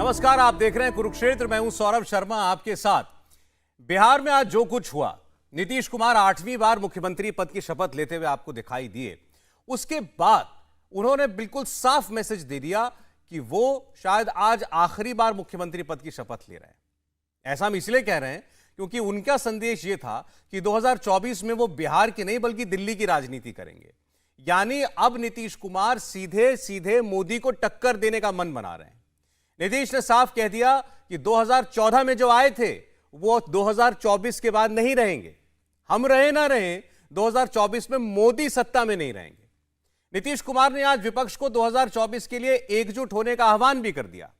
नमस्कार, आप देख रहे हैं कुरुक्षेत्र। मैं हूं सौरभ शर्मा आपके साथ। बिहार में आज जो कुछ हुआ, नीतीश कुमार 8वीं बार मुख्यमंत्री पद की शपथ लेते हुए आपको दिखाई दिए। उसके बाद उन्होंने बिल्कुल साफ मैसेज दे दिया कि वो शायद आज आखिरी बार मुख्यमंत्री पद की शपथ ले रहे हैं। ऐसा हम इसलिए कह रहे हैं क्योंकि उनका संदेश यह था कि 2024 में वो बिहार की नहीं बल्कि दिल्ली की राजनीति करेंगे। यानी अब नीतीश कुमार सीधे सीधे मोदी को टक्कर देने का मन बना रहे हैं। नीतीश ने साफ कह दिया कि 2014 में जो आए थे वो 2024 के बाद नहीं रहेंगे। हम रहे ना रहे, 2024 में मोदी सत्ता में नहीं रहेंगे। नीतीश कुमार ने आज विपक्ष को 2024 के लिए एकजुट होने का आह्वान भी कर दिया।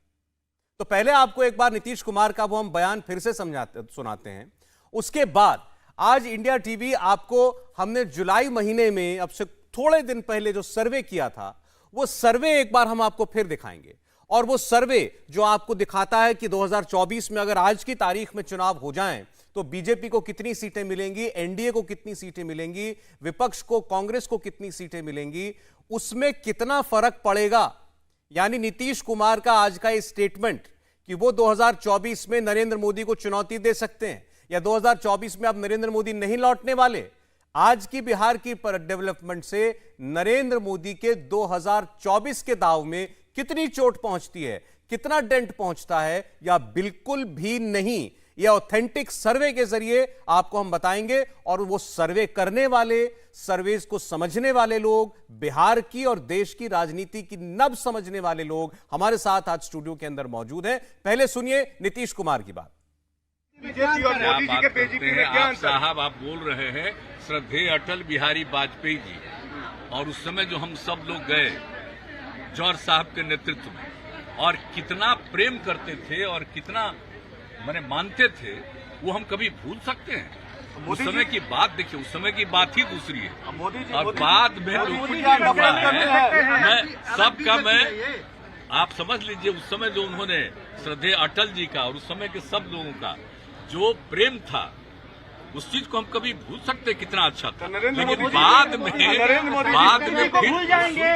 तो पहले आपको एक बार नीतीश कुमार का वो हम बयान फिर से सुनाते हैं। उसके बाद आज इंडिया टीवी आपको, हमने जुलाई महीने में अब से थोड़े दिन पहले जो सर्वे किया था, वो सर्वे एक बार हम आपको फिर दिखाएंगे। और वो सर्वे जो आपको दिखाता है कि 2024 में अगर आज की तारीख में चुनाव हो जाएं तो बीजेपी को कितनी सीटें मिलेंगी, एनडीए को कितनी सीटें मिलेंगी, विपक्ष को, कांग्रेस को कितनी सीटें मिलेंगी, उसमें कितना फर्क पड़ेगा। यानी नीतीश कुमार का आज का स्टेटमेंट कि वो 2024 में नरेंद्र मोदी को चुनौती दे सकते हैं या 2024 में अब नरेंद्र मोदी नहीं लौटने वाले, आज की बिहार की डेवलपमेंट से नरेंद्र मोदी के 2024 के दाव में कितनी चोट पहुंचती है, कितना डेंट पहुंचता है, या बिल्कुल भी नहीं। यह ऑथेंटिक सर्वे के जरिए आपको हम बताएंगे। और वो सर्वे करने वाले, सर्वेस को समझने वाले लोग, बिहार की और देश की राजनीति की नब समझने वाले लोग हमारे साथ आज स्टूडियो के अंदर मौजूद हैं। पहले सुनिए नीतीश कुमार की बात। बीजेपी और मोदी जी के बीजेपी में क्या अंतर? साहब, आप बोल रहे हैं श्रद्धेय अटल बिहारी वाजपेयी जी, और उस समय जो हम सब लोग गए जौहर साहब के नेतृत्व में, और कितना प्रेम करते थे और कितना मानते थे, वो हम कभी भूल सकते हैं? उस समय की बात देखिए, उस समय की बात ही दूसरी है। और बाद में जो कुछ भी हुआ है, मैं आप समझ लीजिए, उस समय जो उन्होंने श्रद्धेय अटल जी का और उस समय के सब लोगों का जो प्रेम था, उस चीज को हम कभी भूल सकते कितना अच्छा था। लेकिन बाद में फिर सुन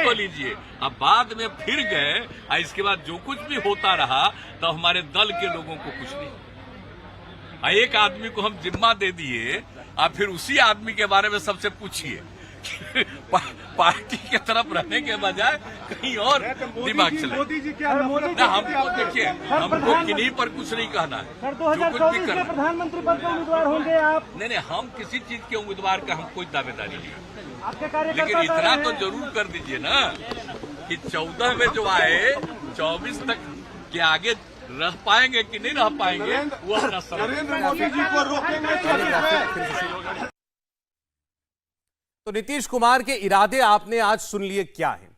तो लीजिए, अब बाद में फिर गए और इसके बाद जो कुछ भी होता रहा तो हमारे दल के लोगों को कुछ नहीं। एक आदमी को हम जिम्मा दे दिए और फिर उसी आदमी के बारे में सबसे पूछिए पार्टी के तरफ रहने के बजाय कहीं और दिमाग चले। ना, हमको देखिए, हमको किन्हीं पर कुछ नहीं कहना है। सर, 2024 के प्रधानमंत्री पद के उम्मीदवार होंगे आप? नहीं, हम किसी चीज के उम्मीदवार का हम कोई दावेदारी नहीं। आपके कार्यकर्ता लेकिन इतना तो जरूर कर दीजिए ना कि 14 में जो आए 24 तक के आगे रह पाएंगे कि नहीं रह पाएंगे, वो नरेंद्र मोदी जी को रोकेंगे। तो नीतीश कुमार के इरादे आपने आज सुन लिए क्या हैं।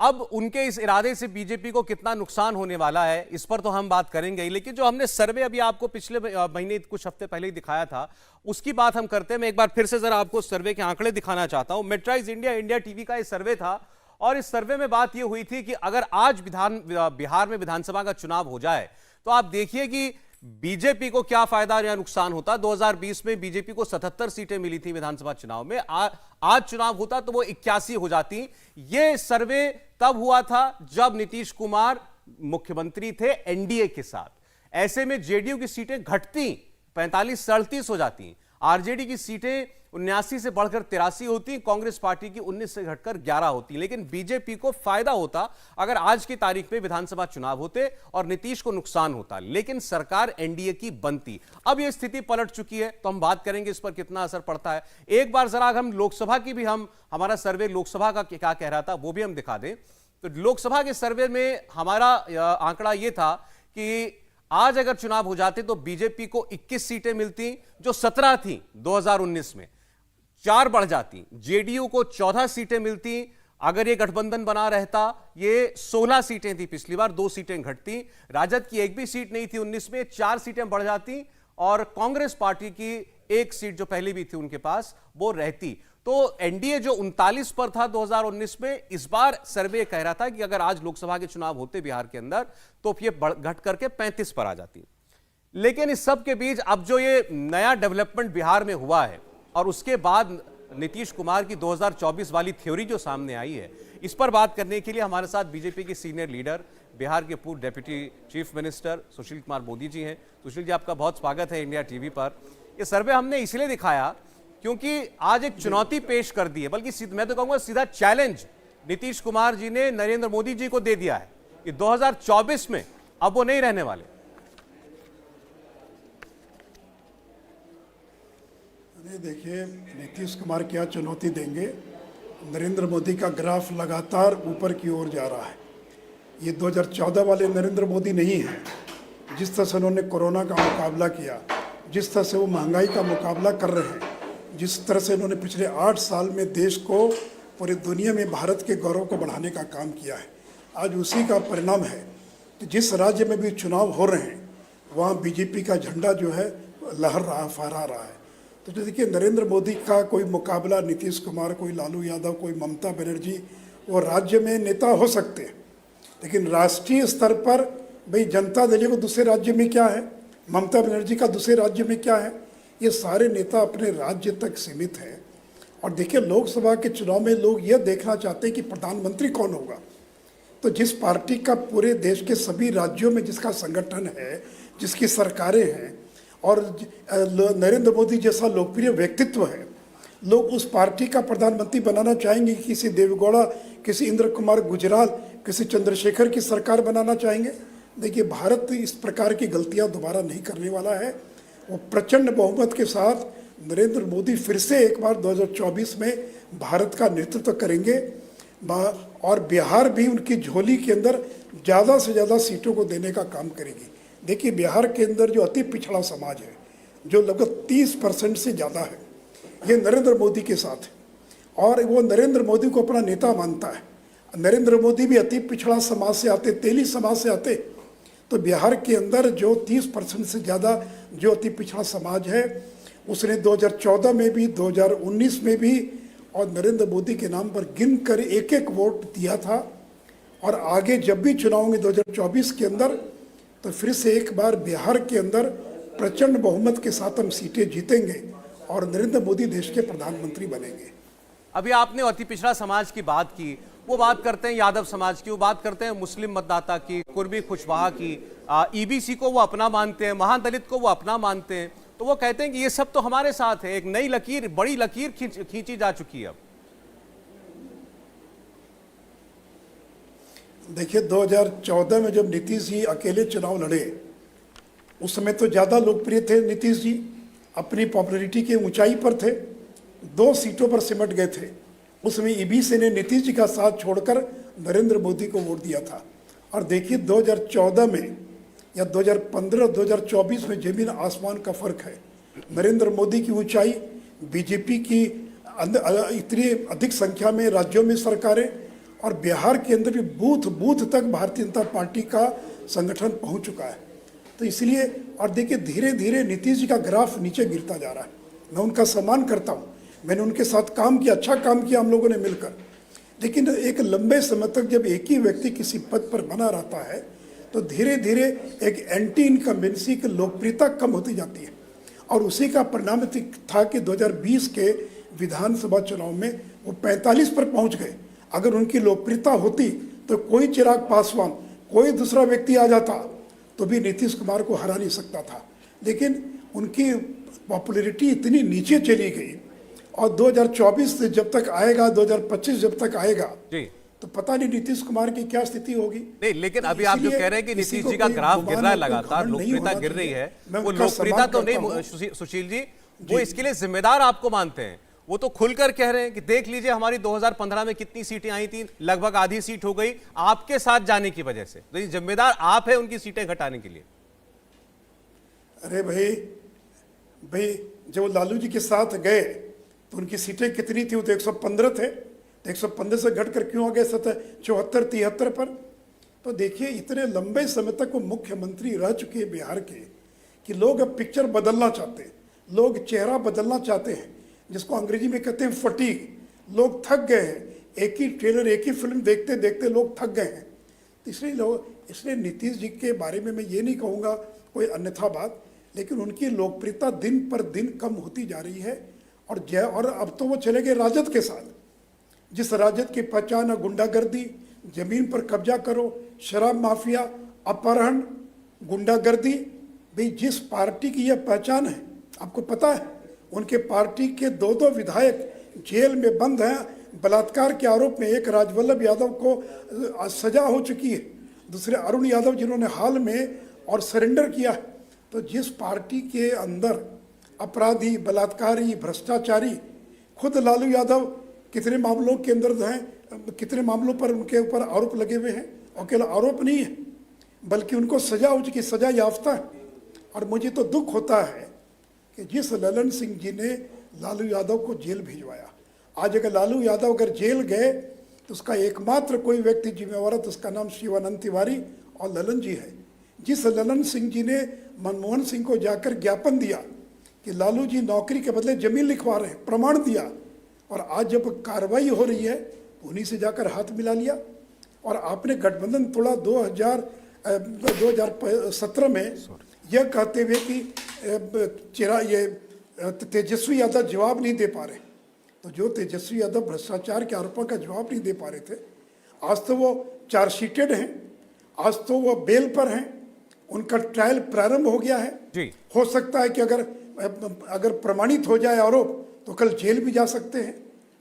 अब उनके इस इरादे से बीजेपी को कितना नुकसान होने वाला है, इस पर तो हम बात करेंगे ही। लेकिन जो हमने सर्वे अभी आपको पिछले महीने कुछ हफ्ते पहले ही दिखाया था, उसकी बात हम करते हैं। मैं एक बार फिर से जरा आपको सर्वे के आंकड़े दिखाना चाहता हूं। मेट्राइज इंडिया टीवी का ये सर्वे था, और इस सर्वे में बात यह हुई थी कि अगर आज बिहार में विधानसभा का चुनाव हो जाए तो आप देखिए कि बीजेपी को क्या फायदा या नुकसान होता। 2020 में बीजेपी को 77 सीटें मिली थी विधानसभा चुनाव में। आज चुनाव होता तो वो 81 हो जाती। ये सर्वे तब हुआ था जब नीतीश कुमार मुख्यमंत्री थे एनडीए के साथ। ऐसे में जेडीयू की सीटें घटती, 45-37 हो जाती। आरजेडी की सीटें 79 से बढ़कर 83 होती, कांग्रेस पार्टी की 19 से घटकर 11 होती। लेकिन बीजेपी को फायदा होता अगर आज की तारीख में विधानसभा चुनाव होते, और नीतीश को नुकसान होता। लेकिन सरकार एनडीए की बनती। अब यह स्थिति पलट चुकी है, तो हम बात करेंगे इस पर कितना असर पड़ता है। एक बार जरा हम लोकसभा की भी, हमारा सर्वे लोकसभा का क्या कह रहा था वो भी हम दिखा दें। तो लोकसभा के सर्वे में हमारा आंकड़ा यह था कि आज अगर चुनाव हो जाते तो बीजेपी को 21 सीटें मिलती, जो 17 थी 2019 में, 4 बढ़ जाती। जेडीयू को 14 सीटें मिलती, अगर ये गठबंधन बना रहता। ये 16 सीटें थी पिछली बार, 2 सीटें घटती। राजद की एक भी सीट नहीं थी 19 में, 4 सीटें बढ़ जाती। और कांग्रेस पार्टी की 1 सीट जो पहले भी थी उनके पास, वो रहती। तो एनडीए जो 39 पर था 2019 में, इस बार सर्वे कह रहा था कि अगर आज लोकसभा के चुनाव होते बिहार के अंदर तो ये घट करके 35 पर आ जाती। लेकिन इस सब के बीच अब जो ये नया डेवलपमेंट बिहार में हुआ है, और उसके बाद नीतीश कुमार की 2024 वाली थ्योरी जो सामने आई है, इस पर बात करने के लिए हमारे साथ बीजेपी के सीनियर लीडर बिहार के पूर्व deputy chief minister Sushil Kumar Modi ji हैं। सुशील जी, आपका बहुत स्वागत है इंडिया टीवी पर। ये सर्वे हमने इसलिए दिखाया क्योंकि आज एक चुनौती पेश कर दी है, बल्कि मैं तो कहूंगा सीधा चैलेंज नीतीश कुमार जी ने नरेंद्र मोदी जी को दे दिया है कि 2024 में अब वो नहीं रहने वाले। अरे देखिए, नीतीश कुमार क्या चुनौती देंगे। नरेंद्र मोदी का ग्राफ लगातार ऊपर की ओर जा रहा है। ये 2014 वाले नरेंद्र मोदी नहीं है। जिस तरह से उन्होंने कोरोना का मुकाबला किया, जिस तरह से वो महंगाई का मुकाबला कर रहे हैं, जिस तरह से उन्होंने पिछले 8 साल में देश को, पूरी दुनिया में भारत के गौरव को बढ़ाने का काम किया है, आज उसी का परिणाम है कि जिस राज्य में भी चुनाव हो रहे हैं वहाँ बीजेपी का झंडा जो है लहर रहा, फहरा रहा है। तो जो देखिए, नरेंद्र मोदी का कोई मुकाबला नीतीश कुमार, कोई लालू यादव, कोई ममता बनर्जी, वो राज्य में नेता हो सकते हैं, लेकिन राष्ट्रीय स्तर पर भाई जनता दल को दूसरे राज्य में क्या है, ममता बनर्जी का दूसरे राज्य में क्या है, ये सारे नेता अपने राज्य तक सीमित हैं। और देखिए, लोकसभा के चुनाव में लोग यह देखना चाहते हैं कि प्रधानमंत्री कौन होगा। तो जिस पार्टी का पूरे देश के सभी राज्यों में जिसका संगठन है, जिसकी सरकारें हैं, और नरेंद्र मोदी जैसा लोकप्रिय व्यक्तित्व है, लोग उस पार्टी का प्रधानमंत्री बनाना चाहेंगे। किसी देवेगौड़ा, किसी इंद्र कुमार गुजराल, किसी चंद्रशेखर की सरकार बनाना चाहेंगे। देखिए, भारत इस प्रकार की गलतियां दोबारा नहीं करने वाला है। वो प्रचंड बहुमत के साथ नरेंद्र मोदी फिर से एक बार 2024 में भारत का नेतृत्व करेंगे, और बिहार भी उनकी झोली के अंदर ज़्यादा से ज़्यादा सीटों को देने का काम करेगी। देखिए, बिहार के अंदर जो अति पिछड़ा समाज है, जो लगभग 30% से ज़्यादा है, ये नरेंद्र मोदी के साथ है, और वो नरेंद्र मोदी को अपना नेता मानता है। नरेंद्र मोदी भी अति पिछड़ा समाज से आते, तेली समाज से आते। तो बिहार के अंदर जो 30% से ज़्यादा जो अति पिछड़ा समाज है, उसने 2014 में भी, 2019 में भी, और नरेंद्र मोदी के नाम पर गिन कर एक एक वोट दिया था। और आगे जब भी चुनाव होंगे 2024 के अंदर, तो फिर से एक बार बिहार के अंदर प्रचंड बहुमत के साथ हम सीटें जीतेंगे और नरेंद्र मोदी देश के प्रधानमंत्री बनेंगे। अभी आपने अति पिछड़ा समाज की बात की, वो बात करते हैं यादव समाज की, वो बात करते हैं मुस्लिम मतदाता की, कुर्बी कुशवाहा की, ईबीसी को वो अपना मानते हैं, महादलित को वो अपना मानते हैं। तो वो कहते हैं कि ये सब तो हमारे साथ है, एक नई लकीर, बड़ी लकीर खींची जा चुकी है अब। देखिए, 2014 में जब नीतीश जी अकेले चुनाव लड़े, उस समय तो ज़्यादा लोकप्रिय थे नीतीश जी, अपनी पॉपुलैरिटी की ऊंचाई पर थे, 2 सीटों पर सिमट गए थे। उसमें ईबीसी ने नीतीश जी का साथ छोड़कर नरेंद्र मोदी को वोट दिया था। और देखिए, 2014 में या 2015, 2024 में जमीन आसमान का फर्क है। नरेंद्र मोदी की ऊंचाई, बीजेपी की इतनी अधिक संख्या में राज्यों में सरकारें, और बिहार के अंदर भी बूथ बूथ तक भारतीय जनता पार्टी का संगठन पहुंच चुका है। तो इसलिए, और देखिए, धीरे धीरे नीतीश जी का ग्राफ नीचे गिरता जा रहा है। मैं उनका सम्मान करता हूँ, मैंने उनके साथ काम किया, अच्छा काम किया हम लोगों ने मिलकर। लेकिन एक लंबे समय तक जब एक ही व्यक्ति किसी पद पर बना रहता है, तो धीरे धीरे एक एंटी इनकम्बेंसी की लोकप्रियता कम होती जाती है। और उसी का परिणाम था कि 2020 के विधानसभा चुनाव में वो 45 पर पहुंच गए। अगर उनकी लोकप्रियता होती तो कोई चिराग पासवान, कोई दूसरा व्यक्ति आ जाता तो भी नीतीश कुमार को हरा नहीं सकता था। लेकिन उनकी पॉपुलैरिटी इतनी नीचे चली गई, और 2024 से जब तक आएगा, 2025 जब तक आएगा जी, तो पता नहीं नीतीश कुमार की क्या स्थिति होगी। नहीं, लेकिन अभी आप जो कह रहे हैं कि नीतीश जी का ग्राफ गिर रहा है, लगातार लोकप्रियता गिर रही है, वो लोकप्रियता तो नहीं, सुशील जी, वो इसके लिए जिम्मेदार आपको मानते हैं। वो तो खुलकर कह रहे हैं कि देख लीजिए हमारी 2015 में कितनी सीटें आई थी, लगभग आधी सीट हो गई आपके साथ जाने की वजह से। तो जिम्मेदार आप है उनकी सीटें घटाने के लिए। अरे भाई जब लालू जी के साथ गए तो उनकी सीटें कितनी थी? वो तो 115 थे, तो 115 से घटकर क्यों आ गए 74, 73 पर? तो देखिए, इतने लंबे समय तक वो मुख्यमंत्री रह चुके हैं बिहार के कि लोग अब पिक्चर बदलना चाहते हैं, लोग चेहरा बदलना चाहते हैं, जिसको अंग्रेजी में कहते हैं फटीग। लोग थक गए हैं, एक ही ट्रेलर, एक ही फिल्म देखते देखते लोग थक गए हैं। तो इसलिए नीतीश जी के बारे में मैं ये नहीं कहूँगा कोई अन्यथा बात, लेकिन उनकी लोकप्रियता दिन पर दिन कम होती जा रही है। और अब तो वो चले गए राजद के साथ, जिस राजद की पहचान गुंडागर्दी, जमीन पर कब्जा करो, शराब माफिया, अपहरण, गुंडागर्दी। भाई जिस पार्टी की यह पहचान है, आपको पता है उनके पार्टी के दो विधायक जेल में बंद हैं बलात्कार के आरोप में। एक राजवल्लभ यादव को सजा हो चुकी है, दूसरे अरुण यादव जिन्होंने हाल में और सरेंडर किया है। तो जिस पार्टी के अंदर अपराधी, बलात्कारी, भ्रष्टाचारी, खुद लालू यादव कितने मामलों के अंदर हैं, कितने मामलों पर उनके ऊपर आरोप लगे हुए हैं, और केवल आरोप नहीं है बल्कि उनको सजा हो चुकी, सजा याफ्ता है। और मुझे तो दुख होता है कि जिस ललन सिंह जी ने लालू यादव को जेल भिजवाया, आज अगर लालू यादव अगर जेल गए तो उसका एकमात्र कोई व्यक्ति जिम्मेवार है, तो उसका नाम शिवानंद तिवारी और ललन जी है। जिस ललन सिंह जी ने मनमोहन सिंह को जाकर ज्ञापन दिया कि लालू जी नौकरी के बदले जमीन लिखवा रहे हैं, प्रमाण दिया, और आज जब कार्रवाई हो रही है उन्हीं से जाकर हाथ मिला लिया। और आपने गठबंधन तोड़ा 2017 में यह कहते हुए कि ये तेजस्वी यादव जवाब नहीं दे पा रहे। तो जो तेजस्वी यादव भ्रष्टाचार के आरोपों का जवाब नहीं दे पा रहे थे, आज तो वो चार्जशीटेड हैं, आज तो वो बेल पर हैं, उनका ट्रायल प्रारंभ हो गया है जी। हो सकता है कि अगर प्रमाणित हो जाए आरोप तो कल जेल भी जा सकते हैं।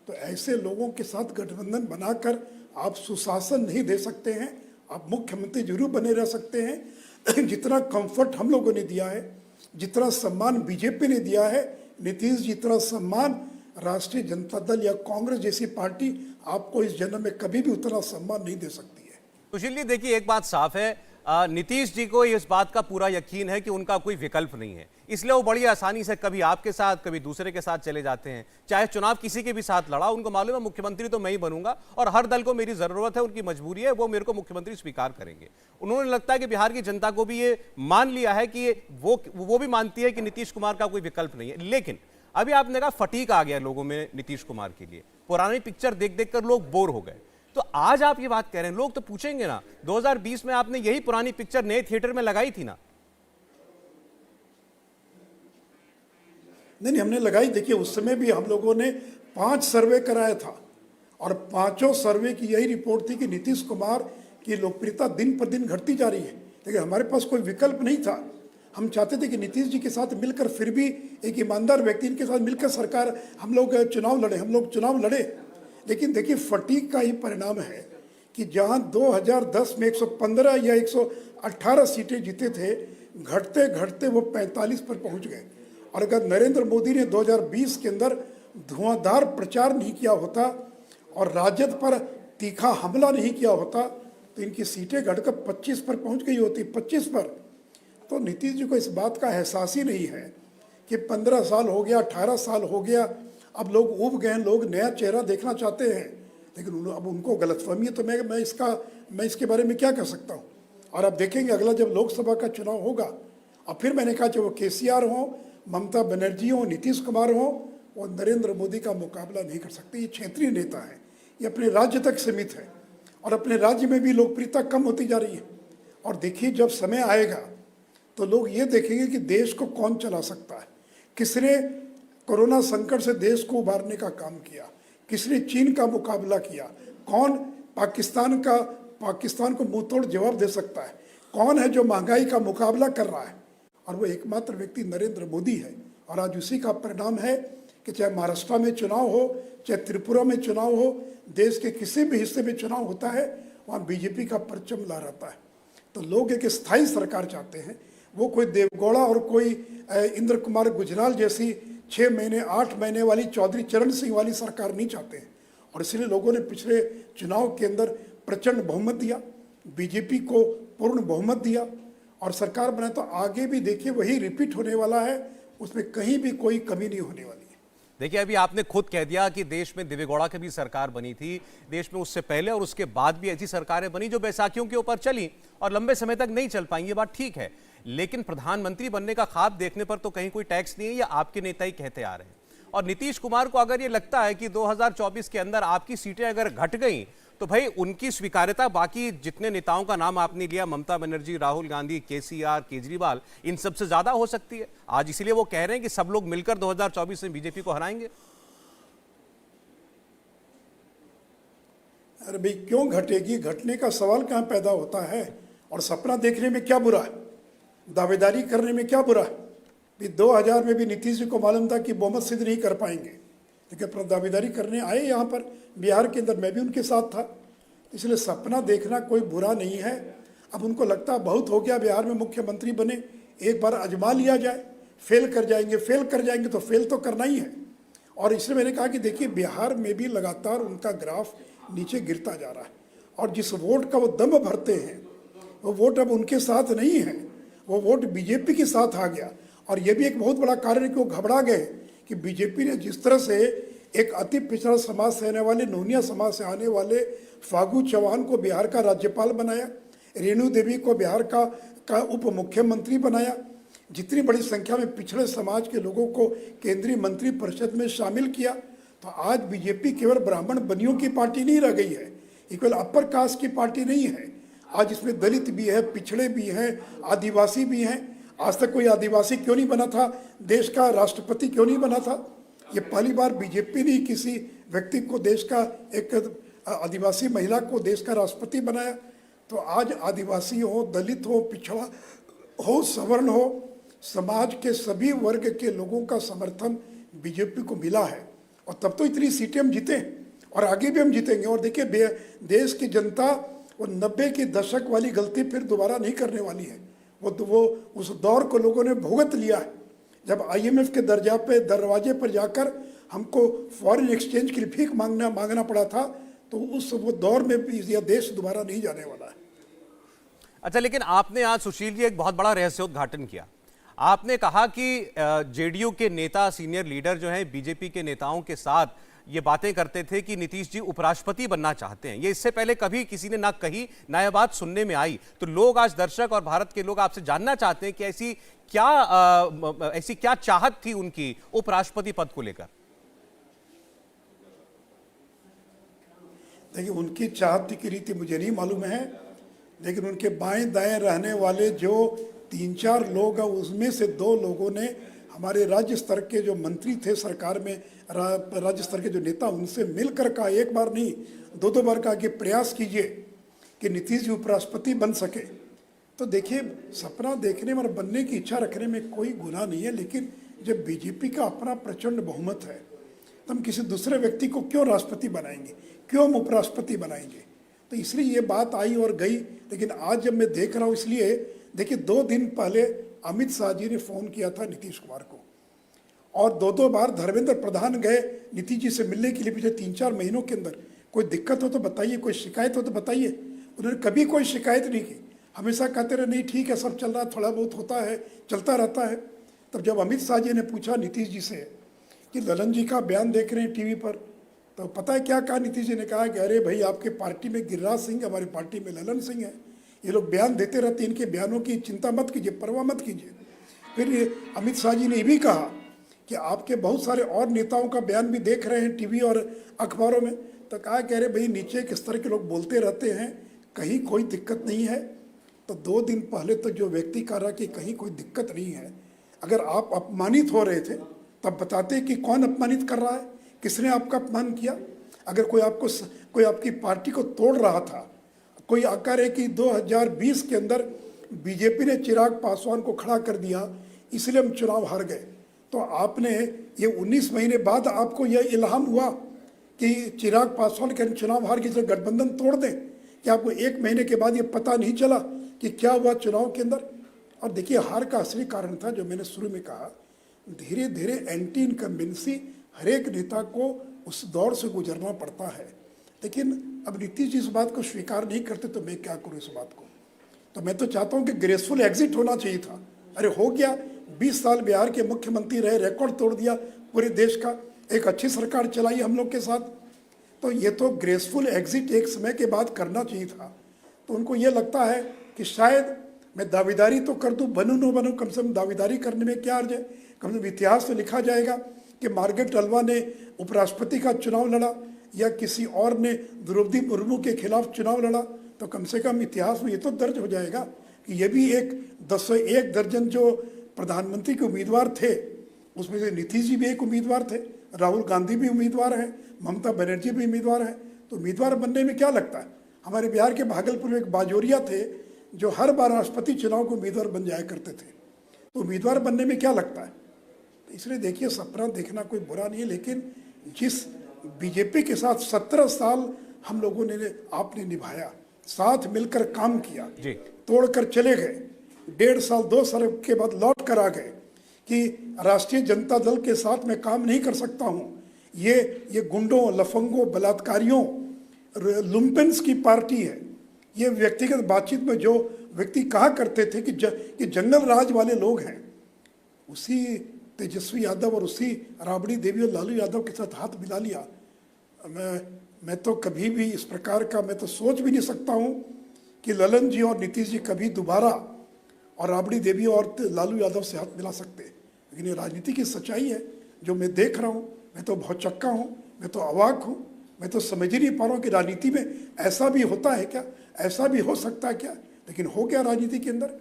तो ऐसे लोगों के साथ गठबंधन बनाकर आप सुशासन नहीं दे सकते हैं। आप मुख्यमंत्री जरूर बने रह सकते हैं। जितना कंफर्ट हम लोगों ने दिया है, जितना सम्मान बीजेपी ने दिया है, नीतीश जितना सम्मान राष्ट्रीय जनता दल या कांग्रेस जैसी पार्टी आपको इस जन्म में कभी भी उतना सम्मान नहीं दे सकती है। सुशील जी देखिए, एक बात साफ है, नीतीश जी को इस बात का पूरा यकीन है कि उनका कोई विकल्प नहीं है, इसलिए वो बड़ी आसानी से कभी आपके साथ कभी दूसरे के साथ चले जाते हैं। चाहे चुनाव किसी के भी साथ लड़ा, उनको मालूम है मुख्यमंत्री तो मैं ही बनूंगा और हर दल को मेरी जरूरत है, उनकी मजबूरी है, वो मेरे को मुख्यमंत्री स्वीकार करेंगे। उन्होंने लगता है कि बिहार की जनता को भी ये मान लिया है कि वो भी मानती है कि नीतीश कुमार का कोई विकल्प नहीं है। लेकिन अभी आपने कहा फटीक आ गया लोगों में नीतीश कुमार के लिए, पुरानी पिक्चर देख देख कर लोग बोर हो गए। तो आज आप ये बात कह रहे हैं, लोग तो पूछेंगे ना, 2020 में आपने यही पुरानी पिक्चर नए थिएटर में लगाई थी ना? नहीं, हमने लगाई। देखिए उस समय भी हम लोगों ने 5 सर्वे कराया था और 5 सर्वे की यही रिपोर्ट थी कि नीतीश कुमार की लोकप्रियता दिन पर दिन घटती जा रही है। लेकिन हमारे पास कोई विकल्प नहीं था। हम चाहते थे कि नीतीश जी के साथ मिलकर, फिर भी एक ईमानदार व्यक्ति इनके साथ मिलकर सरकार हम लोग चुनाव लड़े। लेकिन देखिए फटीक का ही परिणाम है कि जहां 2010 में 115 या 118 सीटें जीते थे, घटते घटते वो 45 पर पहुंच गए। और अगर नरेंद्र मोदी ने 2020 के अंदर धुआंधार प्रचार नहीं किया होता और राजद पर तीखा हमला नहीं किया होता तो इनकी सीटें घटकर 25 पर पहुंच गई होती, 25 पर। तो नीतीश जी को इस बात का एहसास ही नहीं है कि 15 साल हो गया, 18 साल हो गया, अब लोग उब गए, लोग नया चेहरा देखना चाहते हैं। लेकिन अब उनको गलतफहमी है, तो मैं इसके बारे में क्या कह सकता हूँ। और अब देखेंगे अगला जब लोकसभा का चुनाव होगा, अब फिर मैंने कहा चाहे वो केसीआर हो, ममता बनर्जी हो, नीतीश कुमार हो, वो नरेंद्र मोदी का मुकाबला नहीं कर सकते। ये क्षेत्रीय नेता है, ये अपने राज्य तक सीमित है और अपने राज्य में भी लोकप्रियता कम होती जा रही है। और देखिए जब समय आएगा तो लोग ये देखेंगे कि देश को कौन चला सकता है, किसने कोरोना संकट से देश को उबारने का काम किया, किसने चीन का मुकाबला किया, कौन पाकिस्तान को मुंहतोड़ जवाब दे सकता है, कौन है जो महंगाई का मुकाबला कर रहा है। और वो एकमात्र व्यक्ति नरेंद्र मोदी है। और आज उसी का परिणाम है कि चाहे महाराष्ट्र में चुनाव हो, चाहे त्रिपुरा में चुनाव हो, देश के किसी भी हिस्से में चुनाव होता है, वहाँ बीजेपी का परचम लहराता है। तो लोग एक स्थायी सरकार चाहते हैं, वो कोई देवगौड़ा और कोई इंद्र कुमार गुजराल जैसी 6 महीने 8 महीने वाली चौधरी चरण सिंह वाली सरकार नहीं चाहते हैं। और इसलिए लोगों ने पिछले चुनाव के अंदर प्रचंड बहुमत दिया, बीजेपी को पूर्ण बहुमत दिया और सरकार बनाए। तो आगे भी देखिए वही रिपीट होने वाला है, उसमें कहीं भी कोई कमी नहीं होने वाली है। देखिए अभी आपने खुद कह दिया कि देश में देवेगौड़ा की भी सरकार बनी थी, देश में उससे पहले और उसके बाद भी ऐसी सरकारें बनी जो बैसाखियों के ऊपर चली और लंबे समय तक नहीं चल पाई, ये बात ठीक है। लेकिन प्रधानमंत्री बनने का ख्वाब देखने पर तो कहीं कोई टैक्स नहीं है, या आपके नेता ही कहते आ रहे हैं। और नीतीश कुमार को अगर ये लगता है कि 2024 के अंदर आपकी सीटें अगर घट गई तो भाई उनकी स्वीकार्यता बाकी जितने नेताओं का नाम आपने लिया, ममता बनर्जी, राहुल गांधी, केसीआर, केजरीवाल, इन सबसे ज्यादा हो सकती है आज। इसीलिए वो कह रहे हैं कि सब लोग मिलकर 2024 में बीजेपी को हराएंगे। अरे भाई क्यों घटेगी, घटने का सवाल कहाँ पैदा होता है। और सपना देखने में क्या बुरा है, दावेदारी करने में क्या बुरा है। भी 2000 में भी नीतीश जी को मालूम था कि बहुमत सिद्ध नहीं कर पाएंगे, लेकिन अपना दावेदारी करने आए यहाँ पर बिहार के अंदर। मैं भी उनके साथ था, इसलिए सपना देखना कोई बुरा नहीं है। अब उनको लगता बहुत हो गया, बिहार में मुख्यमंत्री बने, एक बार आजमा लिया जाए, फेल कर जाएंगे तो फेल तो करना ही है। और इसलिए मैंने कहा कि देखिए बिहार में भी लगातार उनका ग्राफ नीचे गिरता जा रहा है, और जिस वोट का वो दम भरते हैं वो वोट अब उनके साथ नहीं है, वो वोट बीजेपी के साथ आ गया। और ये भी एक बहुत बड़ा कारण है कि वो घबरा गए कि बीजेपी ने जिस तरह से एक अति पिछड़ा समाज से आने वाले, नोनिया समाज से आने वाले फागू चौहान को बिहार का राज्यपाल बनाया, रेणु देवी को बिहार का उप मुख्यमंत्री बनाया, जितनी बड़ी संख्या में पिछड़े समाज के लोगों को केंद्रीय मंत्री परिषद में शामिल किया। तो आज बीजेपी केवल ब्राह्मण बनियों की पार्टी नहीं रह गई है, ये केवल अपर कास्ट की पार्टी नहीं है। आज इसमें दलित भी है, पिछड़े भी हैं, आदिवासी भी हैं। आज तक कोई आदिवासी क्यों नहीं बना था, देश का राष्ट्रपति क्यों नहीं बना था। ये पहली बार बीजेपी ने किसी व्यक्ति को, देश का एक आदिवासी महिला को देश का राष्ट्रपति बनाया। तो आज आदिवासी हो, दलित हो, पिछड़ा हो, सवर्ण हो, समाज के सभी वर्ग के लोगों का समर्थन बीजेपी को मिला है। और तब तो इतनी सीटें हम जीते और आगे भी हम जीतेंगे। और देखिए देश की जनता वो 90 के दशक वाली गलती फिर दोबारा नहीं करने वाली है। वो उस दौर को लोगों ने भुगत लिया है, जब IMF के दरवाजे पर जाकर हमको फॉरेन एक्सचेंज के लिए भीख मांगना पड़ा था। तो वो दौर में भी यह देश दोबारा नहीं जाने वाला है। अच्छा, लेकिन आपने आज सुशील जी एक बहुत बड़ा रहस्योद्घाटन किया। आपने कहा कि जेडीयू के नेता, सीनियर लीडर जो हैं बीजेपी के नेताओं के साथ ये बातें करते थे कि नीतीश जी उपराष्ट्रपति बनना चाहते हैं। ये इससे पहले कभी किसी ने ना कही, ना यह बात सुनने में आई। तो लोग आज, दर्शक और भारत के लोग आपसे जानना चाहते हैं कि ऐसी क्या चाहत थी उनकी उपराष्ट्रपति पद को लेकर। देखिए उनकी चाहत की रीति मुझे नहीं मालूम है, लेकिन उनके बाएं दाएं रहने वाले जो 3-4 लोग हैं, उसमें से 2 लोगों ने हमारे राज्य स्तर के जो मंत्री थे सरकार में, राज्य स्तर के जो नेता, उनसे मिलकर कहा, एक बार नहीं 2-2 बार कहा कि प्रयास कीजिए कि नीतीश जी उपराष्ट्रपति बन सके। तो देखिए सपना देखने और बनने की इच्छा रखने में कोई गुनाह नहीं है, लेकिन जब बीजेपी का अपना प्रचंड बहुमत है तो हम किसी दूसरे व्यक्ति को क्यों राष्ट्रपति बनाएंगे, क्यों हम उपराष्ट्रपति बनाएंगे। तो इसलिए ये बात आई और गई। लेकिन आज जब मैं देख रहा हूँ, इसलिए देखिए 2 दिन पहले अमित शाह जी ने फ़ोन किया था नीतीश कुमार को, और 2-2 बार धर्मेंद्र प्रधान गए नीतीश जी से मिलने के लिए पिछले 3-4 महीनों के अंदर। कोई दिक्कत हो तो बताइए, कोई शिकायत हो तो बताइए। उन्होंने कभी कोई शिकायत नहीं की, हमेशा कहते रहे नहीं ठीक है, सब चल रहा है, थोड़ा बहुत होता है, चलता रहता है। तब जब अमित शाह जी ने पूछा नीतीश जी से कि ललन जी का बयान देख रहे हैं टीवी पर, तो पता है क्या कहा नीतीश जी ने? कहा कि अरे भाई आपके पार्टी में गिरिराज सिंह, हमारी पार्टी में ललन सिंह है, ये लोग बयान देते रहते, इनके बयानों की चिंता मत कीजिए, परवाह मत कीजिए। फिर ये अमित शाह जी ने ये भी कहा कि आपके बहुत सारे और नेताओं का बयान भी देख रहे हैं टीवी और अखबारों में। तो कहा कह रहे भाई नीचे किस तरह के लोग बोलते रहते हैं, कहीं कोई दिक्कत नहीं है। तो 2 दिन पहले तो जो व्यक्ति कह रहा कि कहीं कोई दिक्कत नहीं है, अगर आप अपमानित हो रहे थे तब बताते कि कौन अपमानित कर रहा है, किसने आपका अपमान किया। अगर कोई आपकी पार्टी को तोड़ रहा था, कोई आकर है कि 2020 के अंदर बीजेपी ने चिराग पासवान को खड़ा कर दिया इसलिए हम चुनाव हार गए, तो आपने ये 19 महीने बाद आपको यह इल्हाम हुआ कि चिराग पासवान के चुनाव हार के गठबंधन तोड़ दें, कि आपको 1 महीने के बाद ये पता नहीं चला कि क्या हुआ चुनाव के अंदर। और देखिए हार का असली कारण था जो मैंने शुरू में कहा, धीरे धीरे एंटी इनकम्बेंसी हर एक नेता को उस दौर से गुजरना पड़ता है। लेकिन अब नीतीश जी इस बात को स्वीकार नहीं करते तो मैं क्या करूं इस बात को। तो मैं तो चाहता हूं कि ग्रेसफुल एग्जिट होना चाहिए था। अरे हो गया, 20 साल बिहार के मुख्यमंत्री रहे, रिकॉर्ड तोड़ दिया पूरे देश का, एक अच्छी सरकार चलाई हम लोग के साथ। तो ये तो ग्रेसफुल एग्जिट एक समय के बाद करना चाहिए था। तो उनको ये लगता है कि शायद मैं दावेदारी तो कर दूं, बनूं न बनूं, कम से कम दावेदारी करने में क्या अर्ज है। कम से कम इतिहास में लिखा जाएगा कि मार्गरेट अल्वा ने उपराष्ट्रपति का चुनाव लड़ा या किसी और ने द्रौपदी मुर्मू के खिलाफ चुनाव लड़ा, तो कम से कम इतिहास में ये तो दर्ज हो जाएगा कि ये भी एक 1 दर्जन जो प्रधानमंत्री के उम्मीदवार थे उसमें से नीतीश जी भी एक उम्मीदवार थे, राहुल गांधी भी उम्मीदवार हैं, ममता बनर्जी भी उम्मीदवार हैं। तो उम्मीदवार बनने में क्या लगता है? हमारे बिहार के भागलपुर में एक बाजोरिया थे जो हर बार राष्ट्रपति चुनाव को उम्मीदवार बन जाया करते थे। तो उम्मीदवार बनने में क्या लगता है? तो इसलिए देखिए, सपना देखना कोई बुरा नहीं है, लेकिन जिस बीजेपी के साथ 17 साल हम लोगों ने आपने निभाया, साथ मिलकर काम किया, तोड़कर चले गए, 1.5 साल 2 साल के बाद लौट कर आ गए कि राष्ट्रीय जनता दल के साथ मैं काम नहीं कर सकता हूँ, ये गुंडों, लफंगों, बलात्कारियों, लुम्पेंस की पार्टी है। ये व्यक्तिगत बातचीत में जो व्यक्ति कहा करते थे कि जंगल राज वाले लोग हैं, उसी तेजस्वी यादव और उसी राबड़ी देवी और लालू यादव के साथ हाथ मिला लिया। मैं तो कभी भी इस प्रकार का मैं तो सोच भी नहीं सकता हूँ कि ललन जी और नीतीश जी कभी दोबारा और राबड़ी देवी और लालू यादव से हाथ मिला सकते। लेकिन ये राजनीति की सच्चाई है जो मैं देख रहा हूँ। मैं तो बहुत चक्का हूँ, मैं तो अवाक हूँ, मैं तो समझ ही नहीं पा रहा हूँ कि राजनीति में ऐसा भी होता है क्या, ऐसा भी हो सकता है क्या, लेकिन हो गया राजनीति के अंदर।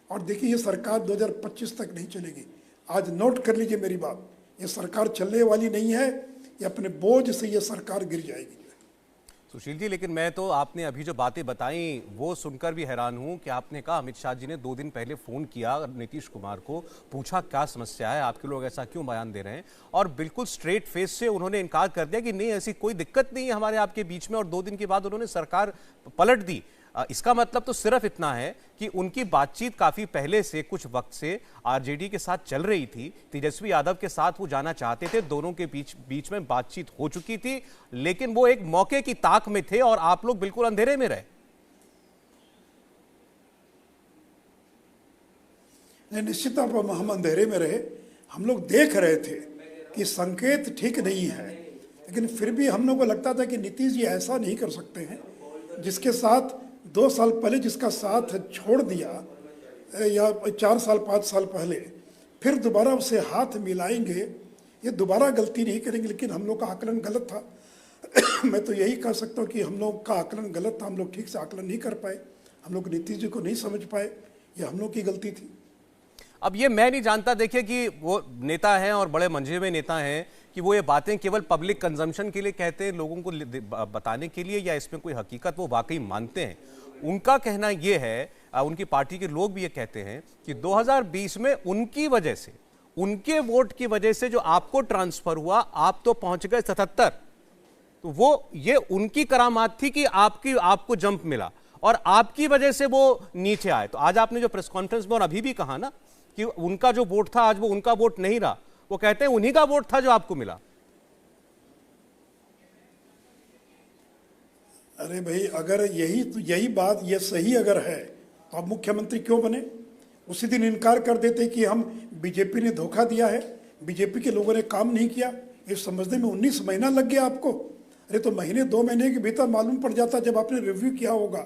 और देखिए, ये सरकार 2025 तक नहीं चलेगी। आज नोट कर लीजिए मेरी बात, ये सरकार चलने वाली नहीं है, ये अपने बोझ से ये सरकार गिर जाएगी। सुशील जी, लेकिन मैं तो आपने अभी जो बातें बताई वो सुनकर भी हैरान हूं कि आपने कहा अमित शाह जी ने 2 दिन पहले फोन किया नीतीश कुमार को, पूछा क्या समस्या है, आपके लोग ऐसा क्यों बयान दे रहे हैं, और बिल्कुल स्ट्रेट फेस से उन्होंने इनकार कर दिया कि नहीं ऐसी कोई दिक्कत नहीं है हमारे आपके बीच में, और 2 दिन के बाद उन्होंने सरकार पलट दी। इसका मतलब तो सिर्फ इतना है कि उनकी बातचीत काफी पहले से, कुछ वक्त से आरजेडी के साथ चल रही थी, तेजस्वी यादव के साथ वो जाना चाहते थे, दोनों के बीच में बातचीत हो चुकी थी, लेकिन वो एक मौके की ताक में थे और आप लोग बिल्कुल अंधेरे में रहे। निश्चित तौर पर हम अंधेरे में रहे। हम लोग देख रहे थे कि संकेत ठीक नहीं है, लेकिन फिर भी हम लोग को लगता था कि नीतीश जी ऐसा नहीं कर सकते हैं, जिसके साथ 2 साल पहले जिसका साथ छोड़ दिया, या 4 साल 5 साल पहले, फिर दोबारा उससे हाथ मिलाएंगे, ये दोबारा गलती नहीं करेंगे। लेकिन हम लोग का आकलन गलत था। मैं तो यही कह सकता हूँ कि हम लोग का आकलन गलत था, हम लोग ठीक से आकलन नहीं कर पाए, हम लोग नीतीश जी को नहीं समझ पाए, ये हम लोग की गलती थी। अब ये मैं नहीं जानता, देखिए कि वो नेता हैं और बड़े मंझे नेता हैं कि वो ये बातें केवल पब्लिक कंजम्पशन के लिए कहते हैं, लोगों को बताने के लिए, या इसमें कोई हकीकत वो वाकई मानते हैं। उनका कहना ये है, उनकी पार्टी के लोग भी ये कहते हैं कि 2020 में उनकी वजह से, उनके वोट की वजह से जो आपको ट्रांसफर हुआ, आप तो पहुंच गए 77, तो वो ये उनकी करामात थी कि आपको जंप मिला और आपकी वजह से वो नीचे आए। तो आज आपने जो प्रेस कॉन्फ्रेंस में और अभी भी कहा ना कि उनका जो वोट था आज वो उनका वोट नहीं रहा, वो कहते हैं उन्हीं का वोट था जो आपको मिला। अरे भाई, अगर यही बात ये सही अगर है तो आप मुख्यमंत्री क्यों बने? उसी दिन इनकार कर देते कि हम बीजेपी ने धोखा दिया है, बीजेपी के लोगों ने काम नहीं किया। ये समझने में 19 महीना लग गया आपको। अरे तो महीने 2 महीने के भीतर मालूम पड़ जाता, जब आपने रिव्यू किया होगा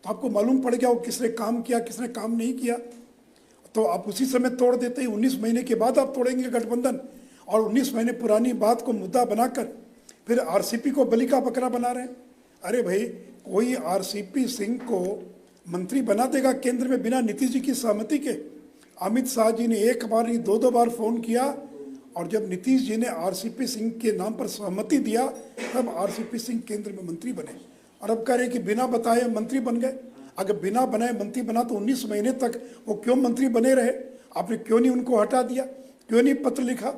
तो आपको मालूम पड़ गया वो किसने काम किया, किसने काम नहीं किया। तो आप उसी समय तोड़ देते हैं। 19 महीने के बाद आप तोड़ेंगे गठबंधन, और 19 महीने पुरानी बात को मुद्दा बनाकर फिर आरसीपी को बलि का बकरा बना रहे हैं। अरे भाई, कोई आरसीपी सिंह को मंत्री बना देगा केंद्र में बिना नीतीश जी की सहमति के? अमित शाह जी ने 1 बार नहीं 2 बार फोन किया, और जब नीतीश जी ने आरसीपी सिंह के नाम पर सहमति दिया तब आरसीपी सिंह केंद्र में मंत्री बने। और अब कह रहे कि बिना बताए मंत्री बन गए। अगर बिना बनाए मंत्री बना तो 19 महीने तक वो क्यों मंत्री बने रहे? आपने क्यों नहीं उनको हटा दिया? क्यों नहीं पत्र लिखा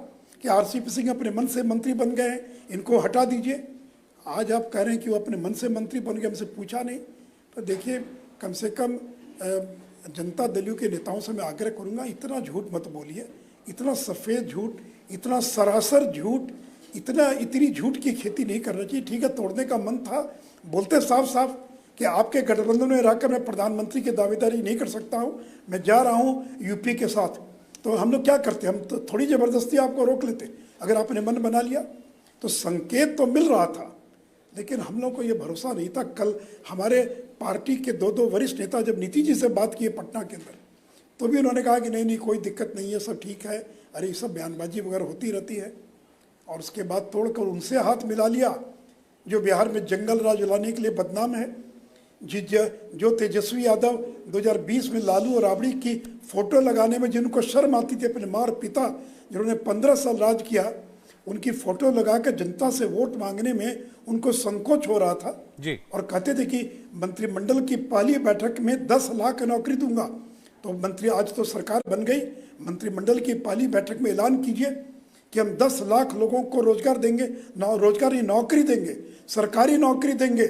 कि आरसीपी सिंह अपने मन से मंत्री बन गए हैं, इनको हटा दीजिए? आज आप कह रहे हैं कि वो अपने मन से मंत्री बन गए, हमसे पूछा नहीं। तो देखिए, कम से कम जनता दल के नेताओं से मैं आग्रह करूंगा, इतना झूठ मत बोलिए, इतना सफ़ेद झूठ, इतना सरासर झूठ, इतनी झूठ की खेती नहीं करना चाहिए। ठीक है, तोड़ने का मन था, बोलते साफ साफ कि आपके गठबंधन में रहकर मैं प्रधानमंत्री की दावेदारी नहीं कर सकता हूँ, मैं जा रहा हूँ यूपी के साथ। तो हम लोग क्या करते, हम तो थोड़ी ज़बरदस्ती आपको रोक लेते। अगर आपने मन बना लिया तो संकेत तो मिल रहा था, लेकिन हम लोग को ये भरोसा नहीं था। कल हमारे पार्टी के 2 वरिष्ठ नेता जब नीतीश जी से बात किए पटना के अंदर, तो भी उन्होंने कहा कि नहीं कोई दिक्कत नहीं है, सब ठीक है। अरे ये सब बयानबाजी वगैरह होती रहती है। और उसके बाद तोड़कर उनसे हाथ मिला लिया जो बिहार में जंगल राज लाने के लिए बदनाम है। जो तेजस्वी यादव 2020 में लालू और राबड़ी की फोटो लगाने में जिनको शर्म आती थी, अपने माँ और पिता जिन्होंने 15 साल राज किया, उनकी फोटो लगा कर जनता से वोट मांगने में उनको संकोच हो रहा था जी। और कहते थे कि मंत्रिमंडल की पहली बैठक में 10 लाख नौकरी दूंगा। तो मंत्री, आज तो सरकार बन गई, मंत्रिमंडल की पहली बैठक में ऐलान कीजिए कि हम 10 लाख लोगों को रोजगार देंगे, रोजगारी नौकरी देंगे, सरकारी नौकरी देंगे।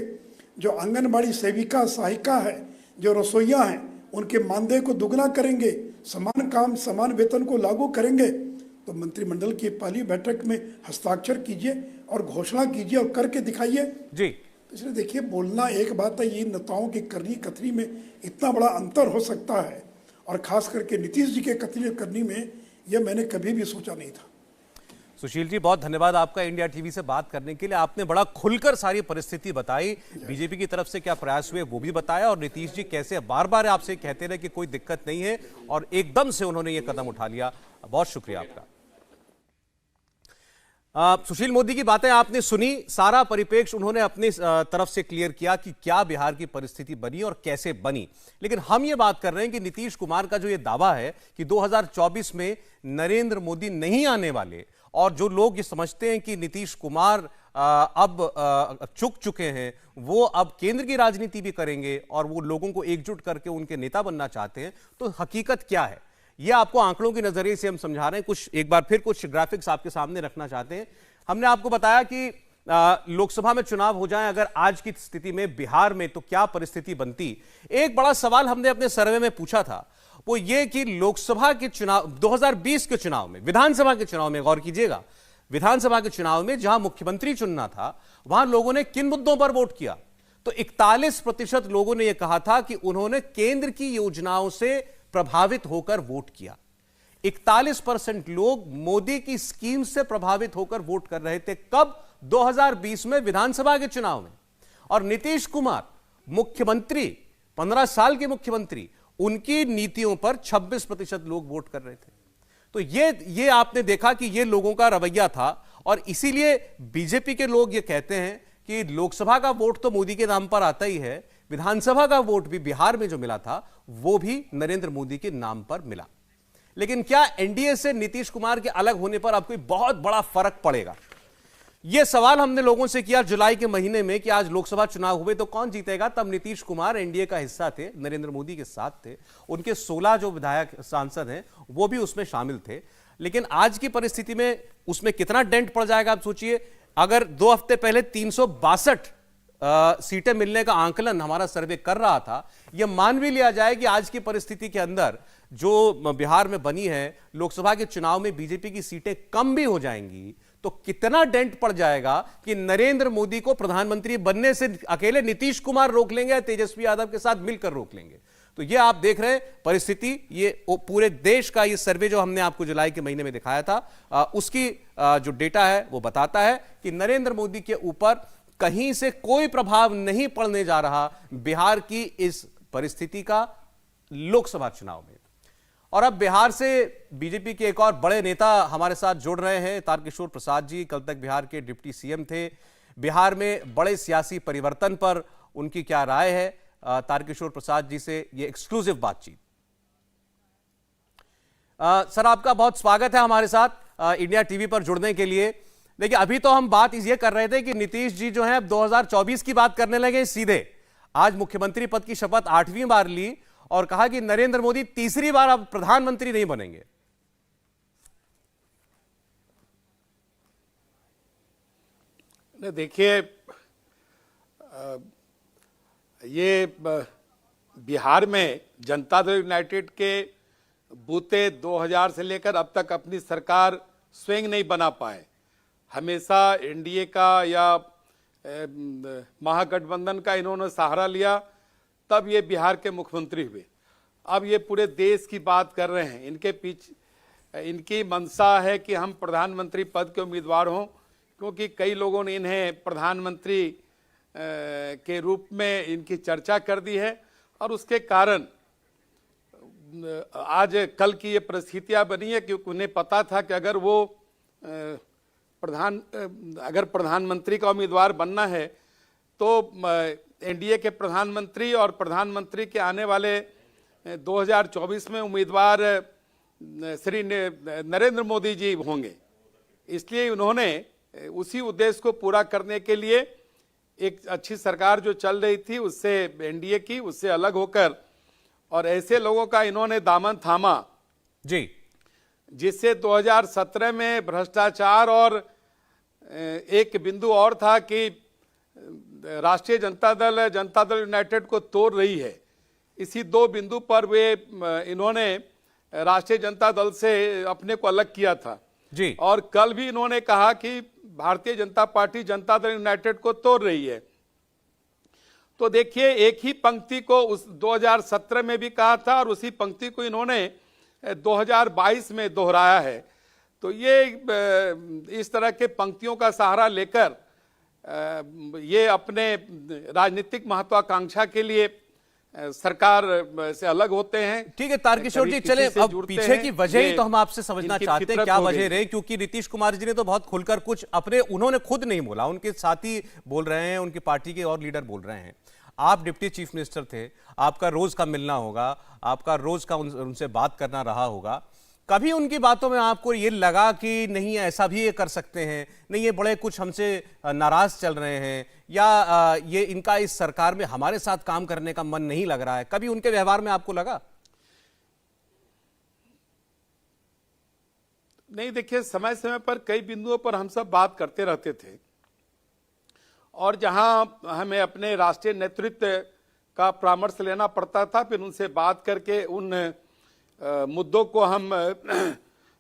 जो आंगनबाड़ी सेविका सहायिका है, जो रसोइया हैं, उनके मानदेय को दुगना करेंगे, समान काम समान वेतन को लागू करेंगे। तो मंत्रिमंडल की पहली बैठक में हस्ताक्षर कीजिए और घोषणा कीजिए और करके दिखाइए जी। तो इसलिए देखिए, बोलना एक बात है, ये नेताओं की करनी कथनी में इतना बड़ा अंतर हो सकता है, और खास करके नीतीश जी के कथनी करनी में यह मैंने कभी भी सोचा नहीं था। सुशील जी, बहुत धन्यवाद आपका इंडिया टीवी से बात करने के लिए। आपने बड़ा खुलकर सारी परिस्थिति बताई, बीजेपी की तरफ से क्या प्रयास हुए वो भी बताया, और नीतीश जी कैसे बार बार आपसे कहते रहे कि कोई दिक्कत नहीं है, और एकदम से उन्होंने ये कदम उठा लिया। बहुत शुक्रिया आपका। सुशील मोदी की बातें आपने सुनी, सारा परिप्रेक्ष्य उन्होंने अपनी तरफ से क्लियर किया कि क्या बिहार की परिस्थिति बनी और कैसे बनी। लेकिन हम ये बात कर रहे हैं कि नीतीश कुमार का जो ये दावा है कि 2024 में नरेंद्र मोदी नहीं आने वाले, और जो लोग ये समझते हैं कि नीतीश कुमार अब चुक चुके हैं, वो अब केंद्र की राजनीति भी करेंगे और वो लोगों को एकजुट करके उनके नेता बनना चाहते हैं, तो हकीकत क्या है ये आपको आंकड़ों के नजरिए से हम समझा रहे हैं। कुछ एक बार फिर कुछ ग्राफिक्स आपके सामने रखना चाहते हैं। हमने आपको बताया कि लोकसभा में चुनाव हो जाए अगर आज की स्थिति में बिहार में, तो क्या परिस्थिति बनती। एक बड़ा सवाल हमने अपने सर्वे में पूछा था, वो ये कि लोकसभा के चुनाव 2020 के चुनाव में, विधानसभा के चुनाव में गौर कीजिएगा, विधानसभा के चुनाव में जहां मुख्यमंत्री चुनना था, वहां लोगों ने किन मुद्दों पर वोट किया। तो 41% लोगों ने यह कहा था कि उन्होंने केंद्र की योजनाओं से प्रभावित होकर वोट किया। 41% लोग मोदी की स्कीम से प्रभावित होकर वोट कर रहे थे। कब? 2020 में विधानसभा के चुनाव में। और नीतीश कुमार मुख्यमंत्री, 15 साल के मुख्यमंत्री, उनकी नीतियों पर 26% लोग वोट कर रहे थे। तो ये आपने देखा कि ये लोगों का रवैया था, और इसीलिए बीजेपी के लोग ये कहते हैं कि लोकसभा का वोट तो मोदी के नाम पर आता ही है, विधानसभा का वोट भी बिहार में जो मिला था वो भी नरेंद्र मोदी के नाम पर मिला। लेकिन क्या एनडीए से नीतीश कुमार के अलग होने पर अब कोई बहुत बड़ा फर्क पड़ेगा? यह सवाल हमने लोगों से किया जुलाई के महीने में कि आज लोकसभा चुनाव हुए तो कौन जीतेगा। तब नीतीश कुमार एनडीए का हिस्सा थे, नरेंद्र मोदी के साथ थे, उनके 16 जो विधायक सांसद हैं वो भी उसमें शामिल थे। लेकिन आज की परिस्थिति में उसमें कितना डेंट पड़ जाएगा आप सोचिए। अगर 2 हफ्ते पहले 362 सीटें मिलने का आंकलन हमारा सर्वे कर रहा था, यह मान भी लिया जाए कि आज की परिस्थिति के अंदर जो बिहार में बनी है, लोकसभा के चुनाव में बीजेपी की सीटें कम भी हो जाएंगी, तो कितना डेंट पड़ जाएगा कि नरेंद्र मोदी को प्रधानमंत्री बनने से अकेले नीतीश कुमार रोक लेंगे या तेजस्वी यादव के साथ मिलकर रोक लेंगे। तो ये आप देख रहे हैं परिस्थिति, ये पूरे देश का ये सर्वे जो हमने आपको जुलाई के महीने में दिखाया था, उसकी जो डेटा है वो बताता है कि नरेंद्र मोदी के ऊपर कहीं से कोई प्रभाव नहीं पड़ने जा रहा बिहार की इस परिस्थिति का लोकसभा चुनाव में। और अब बिहार से बीजेपी के एक और बड़े नेता हमारे साथ जुड़ रहे हैं, तारकिशोर प्रसाद जी। कल तक बिहार के डिप्टी सीएम थे। बिहार में बड़े सियासी परिवर्तन पर उनकी क्या राय है, तारकिशोर प्रसाद जी से ये एक्सक्लूसिव बातचीत। सर, आपका बहुत स्वागत है हमारे साथ इंडिया टीवी पर जुड़ने के लिए। देखिए, अभी तो हम बात ये कर रहे थे कि नीतीश जी जो है अब 2024 की बात करने लगे सीधे। आज मुख्यमंत्री पद की शपथ 8वीं बार ली और कहा कि नरेंद्र मोदी तीसरी बार अब प्रधानमंत्री नहीं बनेंगे। देखिए, ये बिहार में जनता दल यूनाइटेड के बूते 2000 से लेकर अब तक अपनी सरकार स्वयं नहीं बना पाए। हमेशा एनडीए का या महागठबंधन का इन्होंने सहारा लिया, तब ये बिहार के मुख्यमंत्री हुए। अब ये पूरे देश की बात कर रहे हैं। इनके पीछे इनकी मंशा है कि हम प्रधानमंत्री पद के उम्मीदवार हों, क्योंकि कई लोगों ने इन्हें प्रधानमंत्री के रूप में इनकी चर्चा कर दी है, और उसके कारण आज कल की ये परिस्थितियां बनी है, क्योंकि उन्हें पता था कि अगर वो अगर प्रधानमंत्री का उम्मीदवार बनना है तो एनडीए के प्रधानमंत्री और प्रधानमंत्री के आने वाले 2024 में उम्मीदवार श्री नरेंद्र मोदी जी होंगे। इसलिए उन्होंने उसी उद्देश्य को पूरा करने के लिए एक अच्छी सरकार जो चल रही थी उससे, एनडीए की, उससे अलग होकर और ऐसे लोगों का इन्होंने दामन थामा जी, जिससे 2017 में भ्रष्टाचार और एक बिंदु और था कि राष्ट्रीय जनता दल यूनाइटेड को तोड़ रही है। इसी दो बिंदु पर वे इन्होंने राष्ट्रीय जनता दल से अपने को अलग किया था जी। और कल भी इन्होंने कहा कि भारतीय जनता पार्टी जनता दल यूनाइटेड को तोड़ रही है। तो देखिए, एक ही पंक्ति को उस 2017 में भी कहा था और उसी पंक्ति को इन्होंने 2022 में दोहराया है। तो ये इस तरह के पंक्तियों का सहारा लेकर ये अपने राजनीतिक महत्वाकांक्षा के लिए सरकार से अलग होते हैं। ठीक है तारकिशोर जी, चले अब पीछे की वजह ही तो हम आपसे समझना चाहते हैं, क्या वजह रही? क्योंकि नीतीश कुमार जी ने तो बहुत खुलकर कुछ अपने, उन्होंने खुद नहीं बोला, उनके साथी बोल रहे हैं, उनकी पार्टी के और लीडर बोल रहे हैं। आप डिप्टी चीफ मिनिस्टर थे, आपका रोज का मिलना होगा, आपका रोज का उनसे बात करना रहा होगा। कभी उनकी बातों में आपको ये लगा कि नहीं ऐसा भी ये कर सकते हैं, नहीं ये बड़े कुछ हमसे नाराज चल रहे हैं, या ये इनका इस सरकार में हमारे साथ काम करने का मन नहीं लग रहा है? कभी उनके व्यवहार में आपको लगा? नहीं, देखिए, समय समय पर कई बिंदुओं पर हम सब बात करते रहते थे और जहां हमें अपने राष्ट्रीय नेतृत्व का परामर्श लेना पड़ता था, फिर उनसे बात करके उन मुद्दों को हम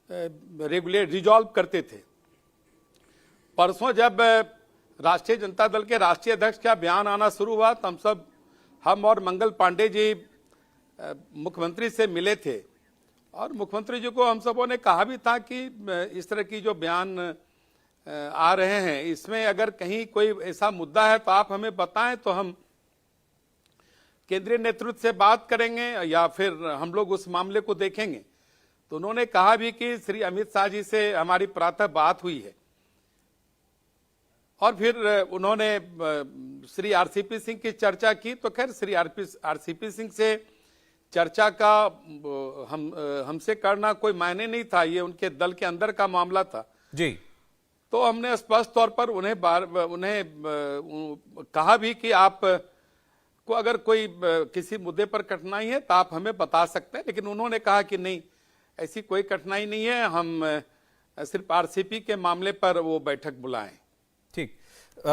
रिजॉल्व करते थे। परसों जब राष्ट्रीय जनता दल के राष्ट्रीय अध्यक्ष का बयान आना शुरू हुआ तो हम और मंगल पांडे जी मुख्यमंत्री से मिले थे और मुख्यमंत्री जी को हम सबों ने कहा भी था कि इस तरह की जो बयान आ रहे हैं, इसमें अगर कहीं कोई ऐसा मुद्दा है तो आप हमें बताएं, तो हम केंद्रीय नेतृत्व से बात करेंगे या फिर हम लोग उस मामले को देखेंगे। तो उन्होंने कहा भी कि श्री अमित शाह जी से हमारी प्रातः बात हुई है और फिर उन्होंने श्री आरसीपी सिंह की चर्चा की। तो खैर, श्री आरसीपी सिंह से चर्चा का हमसे करना कोई मायने नहीं था, ये उनके दल के अंदर का मामला था जी। तो हमने स्पष्ट तौर पर उन्हें कहा भी कि आप को अगर कोई किसी मुद्दे पर कठिनाई है तो आप हमें बता सकते हैं, लेकिन उन्होंने कहा कि नहीं, ऐसी कोई कठिनाई नहीं है, हम सिर्फ आरसीपी के मामले पर वो बैठक बुलाएं। ठीक,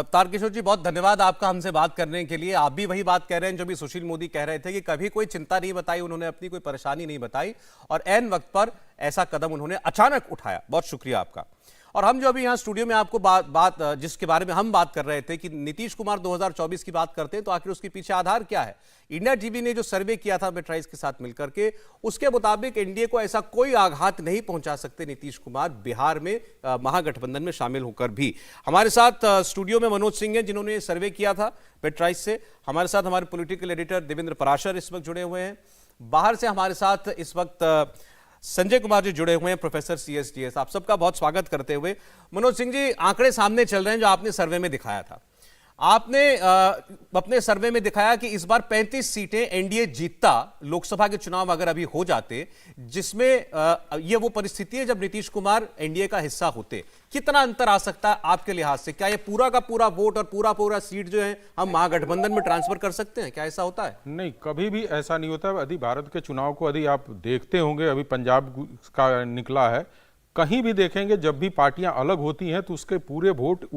तारकिशोर जी, बहुत धन्यवाद आपका हमसे बात करने के लिए। आप भी वही बात कह रहे हैं जो भी सुशील मोदी कह रहे थे कि कभी कोई चिंता नहीं बताई उन्होंने, अपनी कोई परेशानी नहीं बताई और ऐन वक्त पर ऐसा कदम उन्होंने अचानक उठाया। बहुत शुक्रिया आपका। और हम जो अभी यहाँ स्टूडियो में आपको बात जिसके बारे में हम बात कर रहे थे कि नीतीश कुमार 2024 की बात करते हैं तो आखिर उसके पीछे आधार क्या है? इंडिया टीवी ने जो सर्वे किया था मेट्राइज के साथ मिलकर के, उसके मुताबिक एनडीए को ऐसा कोई आघात नहीं पहुंचा सकते नीतीश कुमार बिहार में महागठबंधन में शामिल होकर भी। हमारे साथ स्टूडियो में मनोज सिंह हैं जिन्होंने ये सर्वे किया था मेट्राइज से। हमारे साथ हमारे पॉलिटिकल एडिटर देवेंद्र पराशर इस वक्त जुड़े हुए हैं। बाहर से हमारे साथ इस वक्त संजय कुमार जी जुड़े हुए हैं, प्रोफेसर CSDS। आप सबका बहुत स्वागत करते हुए मनोज सिंह जी, आंकड़े सामने चल रहे हैं जो आपने सर्वे में दिखाया था। आपने अपने सर्वे में दिखाया कि इस बार 35 सीटें एनडीए जीतता, लोकसभा के चुनाव अगर अभी हो जाते, जिसमें ये वो परिस्थिति है जब नीतीश कुमार एनडीए का हिस्सा होते। कितना अंतर आ सकता है आपके लिहाज से? क्या ये पूरा का पूरा वोट और पूरा सीट जो है हम महागठबंधन में ट्रांसफर कर सकते हैं? क्या ऐसा होता है? नहीं, कभी भी ऐसा नहीं होता। यदि भारत के चुनाव को यदि आप देखते होंगे, अभी पंजाब का निकला है, कहीं भी देखेंगे जब भी पार्टियां अलग होती हैं तो उसके पूरे वोट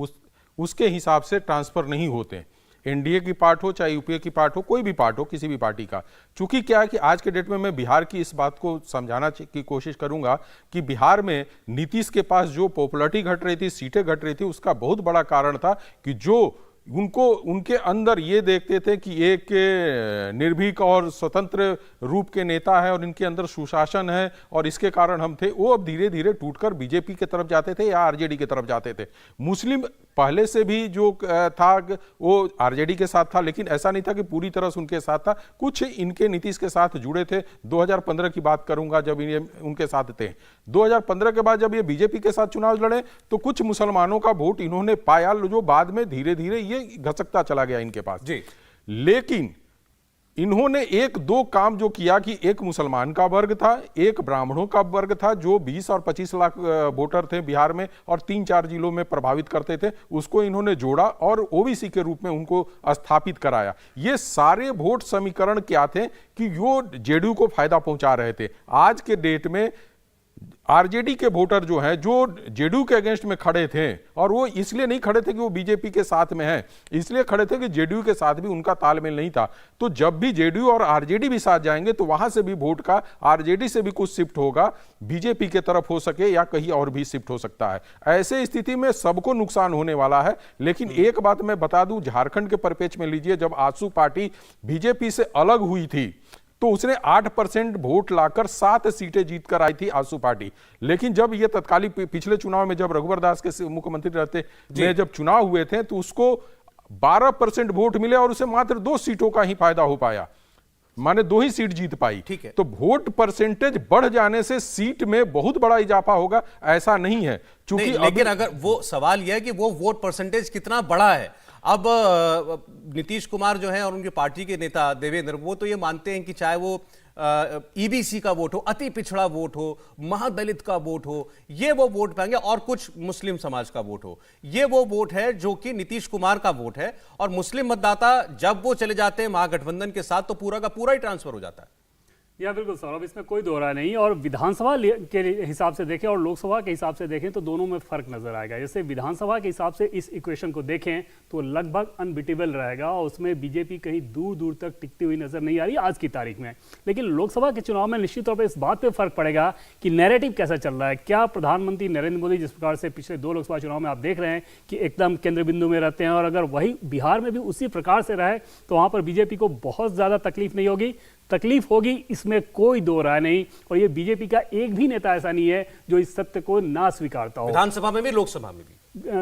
उसके हिसाब से ट्रांसफर नहीं होते। एनडीए की पार्ट हो चाहे यूपीए की पार्ट हो, कोई भी पार्ट हो, किसी भी पार्टी का। चूंकि क्या है कि आज के डेट में मैं बिहार की इस बात को समझाना की कोशिश करूंगा कि बिहार में नीतीश के पास जो पॉपुलरिटी घट रही थी, सीटें घट रही थी, उसका बहुत बड़ा कारण था कि जो उनके अंदर ये देखते थे कि एक निर्भीक और स्वतंत्र रूप के नेता है और इनके अंदर सुशासन है और इसके कारण हम थे, वो अब धीरे धीरे टूटकर बीजेपी की तरफ जाते थे या आरजेडी की तरफ जाते थे। मुस्लिम पहले से भी जो था वो आरजेडी के साथ था, लेकिन ऐसा नहीं था कि पूरी तरह से उनके साथ था। कुछ इनके नीतीश के साथ जुड़े थे। 2015 की बात करूंगा जब ये उनके साथ थे। 2015 के बाद जब ये बीजेपी के साथ चुनाव लड़े तो कुछ मुसलमानों का वोट इन्होंने पाया, जो बाद में धीरे धीरे ये घसकता चला गया इनके पास जी। लेकिन इन्होंने एक दो काम जो किया कि एक मुसलमान का वर्ग था, एक ब्राह्मणों का वर्ग था जो 20 और 25 लाख वोटर थे बिहार में और 3-4 जिलों में प्रभावित करते थे, उसको इन्होंने जोड़ा और ओबीसी के रूप में उनको स्थापित कराया। ये सारे वोट समीकरण क्या थे कि वो जेडीयू को फायदा पहुंचा रहे थे। आज के डेट में आरजेडी के वोटर जो हैं, जो जेडीयू के अगेंस्ट में खड़े थे, और वो इसलिए नहीं खड़े थे कि वो बीजेपी के साथ में हैं, इसलिए खड़े थे कि जेडीयू के साथ भी उनका तालमेल नहीं था। तो जब भी जेडीयू और आरजेडी भी साथ जाएंगे तो वहां से भी वोट का आरजेडी से भी कुछ शिफ्ट होगा, बीजेपी के तरफ हो सके या कहीं और भी शिफ्ट हो सकता है। ऐसे स्थिति में सबको नुकसान होने वाला है। लेकिन एक बात मैं बता दूं, झारखंड के परिप्रेक्ष्य में लीजिए, जब आजसू पार्टी बीजेपी से अलग हुई थी तो उसने 8% वोट लाकर 7 सीटें जीतकर आई थी आजसू पार्टी। लेकिन जब ये तत्कालीन पिछले चुनाव में जब रघुवर दास के मुख्यमंत्री रहते में जब चुनाव हुए थे तो उसको 12% वोट मिले और उसे मात्र 2 सीटों का ही फायदा हो पाया, माने 2 ही सीट जीत पाई। ठीक है। तो वोट परसेंटेज बढ़ जाने से सीट में बहुत बड़ा इजाफा होगा ऐसा नहीं है, चूंकि लेकिन अगर वो सवाल यह है कि वो वोट परसेंटेज कितना बड़ा है। अब नीतीश कुमार जो है और उनकी पार्टी के नेता देवेंद्र, वो तो ये मानते हैं कि चाहे वो ईबीसी का वोट हो, अति पिछड़ा वोट हो, महादलित का वोट हो, ये वो वोट पाएंगे, और कुछ मुस्लिम समाज का वोट हो, ये वो वोट है जो कि नीतीश कुमार का वोट है। और मुस्लिम मतदाता जब वो चले जाते हैं महागठबंधन के साथ तो पूरा का पूरा ही ट्रांसफर हो जाता है। या बिल्कुल सौरभ, इसमें कोई दो राय नहीं। और विधानसभा के हिसाब से देखें और लोकसभा के हिसाब से देखें तो दोनों में फर्क नजर आएगा। जैसे विधानसभा के हिसाब से इस इक्वेशन को देखें तो लगभग अनबिटेबल रहेगा और उसमें बीजेपी कहीं दूर दूर तक टिकती हुई नजर नहीं आ रही आज की तारीख में। लेकिन लोकसभा के चुनाव में निश्चित तौर पर इस बात पर फर्क पड़ेगा कि नैरेटिव कैसा चल रहा है। क्या प्रधानमंत्री नरेंद्र मोदी जिस प्रकार से पिछले 2 लोकसभा चुनाव में आप देख रहे हैं कि एकदम केंद्र बिंदु में रहते हैं, और अगर वही बिहार में भी उसी प्रकार से रहे तो वहां पर बीजेपी को बहुत ज्यादा तकलीफ नहीं होगी। तकलीफ होगी, इसमें कोई दो राय नहीं। और ये बीजेपी का एक भी नेता ऐसा नहीं है जो इस सत्य को ना स्वीकारता हो। विधानसभा में भी, लोकसभा में भी।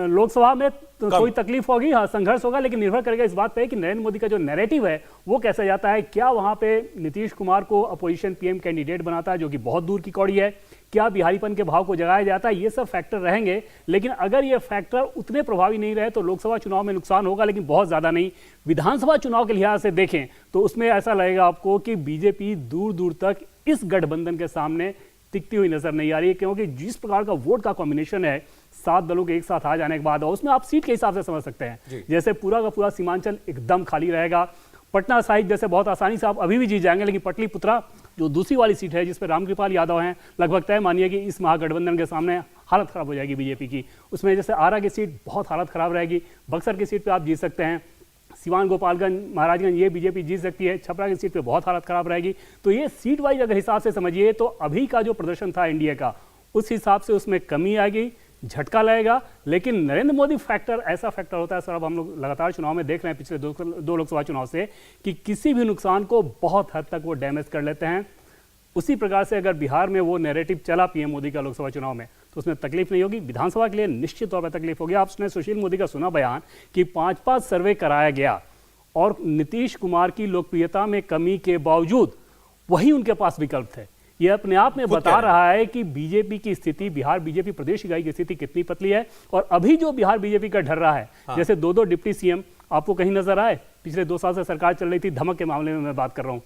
लोकसभा में तो कोई तकलीफ होगी, हाँ, संघर्ष होगा, लेकिन निर्भर करेगा इस बात पे कि नरेंद्र मोदी का जो नैरेटिव है वो कैसा जाता है। क्या वहां पे नीतीश कुमार को अपोजिशन पीएम कैंडिडेट बनाता है, जो कि बहुत दूर की कौड़ी है, क्या बिहारीपन के भाव को जगाया जाता है, ये सब फैक्टर रहेंगे। लेकिन अगर ये फैक्टर उतने प्रभावी नहीं रहे तो लोकसभा चुनाव में नुकसान होगा, लेकिन बहुत ज्यादा नहीं। विधानसभा चुनाव के लिहाज से देखें तो उसमें ऐसा लगेगा आपको कि बीजेपी दूर दूर तक इस गठबंधन के सामने टिकती हुई नजर नहीं आ रही है, क्योंकि जिस प्रकार का वोट का कॉम्बिनेशन है 7 दलों के एक साथ आ जाने के बाद, और उसमें आप सीट के हिसाब से समझ सकते हैं। जैसे पूरा का पूरा सीमांचल एकदम खाली रहेगा, पटना साहिब जैसे बहुत आसानी से आप अभी भी जीत जाएंगे, लेकिन पटलिपुत्रा जो दूसरी वाली सीट है जिसपे रामकृपाल यादव हैं, लगभग तय मानिए कि इस महागठबंधन के सामने हालत खराब हो जाएगी बीजेपी की। उसमें जैसे आरा की सीट बहुत हालत खराब रहेगी, बक्सर की सीट पे आप जीत सकते हैं, सिवान, गोपालगंज, महाराजगंज ये बीजेपी जीत सकती है, छपरा की सीट पे बहुत हालत खराब रहेगी। तो ये सीट वाइज अगर हिसाब से समझिए तो अभी का जो प्रदर्शन था एनडीए का, उस हिसाब से उसमें कमी आएगी, झटका लगेगा। लेकिन नरेंद्र मोदी फैक्टर ऐसा फैक्टर होता है सर, हम लोग लगातार चुनाव में देख रहे हैं पिछले 2 लोकसभा चुनाव से, कि किसी भी नुकसान को बहुत हद तक वो डैमेज कर लेते हैं। उसी प्रकार से अगर बिहार में वो नैरेटिव चला पीएम मोदी का लोकसभा चुनाव में तो उसमें तकलीफ नहीं होगी। विधानसभा के लिए निश्चित तौर पर तकलीफ होगी। आपने सुशील मोदी का सुना बयान कि 5-5 सर्वे कराया गया और नीतीश कुमार की लोकप्रियता में कमी के बावजूद वही उनके पास विकल्प थे। ये अपने आप में बता रहा है कि बीजेपी की स्थिति, बिहार बीजेपी प्रदेश इकाई की स्थिति कितनी पतली है। और अभी जो बिहार बीजेपी का ढर रहा है, जैसे 2 डिप्टी सीएम आपको कहीं नजर आए? पिछले 2 साल से सरकार चल रही थी, धमक के मामले में मैं बात कर रहा हूँ,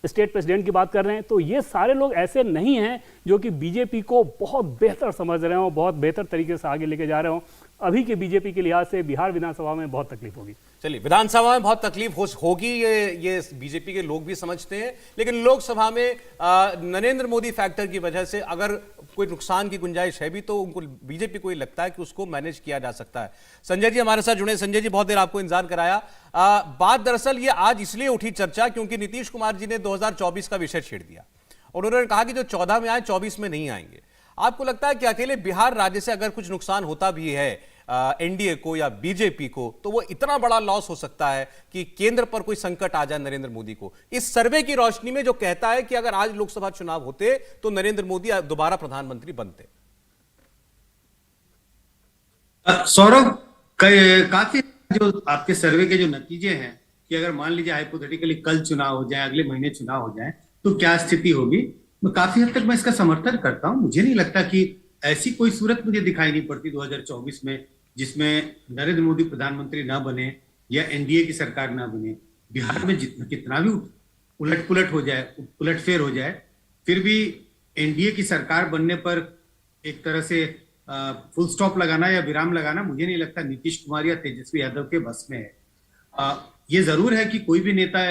स्टेट प्रेसिडेंट की बात कर रहे हैं। तो ये सारे लोग ऐसे नहीं हैं जो कि बीजेपी को बहुत बेहतर समझ रहे हो, बहुत बेहतर तरीके से आगे लेके जा रहे हो। अभी के बीजेपी के लिहाज से बिहार विधानसभा में बहुत तकलीफ होगी। चलिए, विधानसभा में बहुत तकलीफ होगी, ये बीजेपी के लोग भी समझते हैं। लेकिन लोकसभा में नरेंद्र मोदी फैक्टर की वजह से अगर कोई नुकसान की गुंजाइश है भी तो उनको, बीजेपी को लगता है कि उसको मैनेज किया जा सकता है। संजय जी हमारे साथ जुड़े। संजय जी, बहुत देर आपको इंतजार कराया। बात दरअसल ये आज इसलिए उठी चर्चा क्योंकि नीतीश कुमार जी ने 2024 का विषय छेड़ दिया और उन्होंने कहा कि जो 14 में आए 24 में नहीं आएंगे। आपको लगता है कि अकेले बिहार राज्य से अगर कुछ नुकसान होता भी है एनडीए को या बीजेपी को, तो वो इतना बड़ा लॉस हो सकता है कि केंद्र पर कोई संकट आ जाए नरेंद्र मोदी को? इस सर्वे की रोशनी में जो कहता है कि अगर आज लोकसभा चुनाव होते तो नरेंद्र मोदी दोबारा प्रधानमंत्री बनते। सौरभ, काफी जो आपके सर्वे के जो नतीजे हैं कि अगर मान लीजिए हाइपोथेटिकली कल चुनाव हो जाए, अगले महीने चुनाव हो जाए, तो क्या स्थिति होगी, मैं काफी हद तक मैं इसका समर्थन करता हूं। मुझे नहीं लगता कि ऐसी कोई सूरत मुझे दिखाई नहीं पड़ती 2024 में जिसमें नरेंद्र मोदी प्रधानमंत्री ना बने या एनडीए की सरकार ना बने। बिहार में जितना कितना भी उलटफेर हो जाए, फिर भी एनडीए की सरकार बनने पर एक तरह से फुल स्टॉप लगाना या विराम लगाना मुझे नहीं लगता नीतीश कुमार या तेजस्वी यादव के बस में है। ये जरूर है कि कोई भी नेता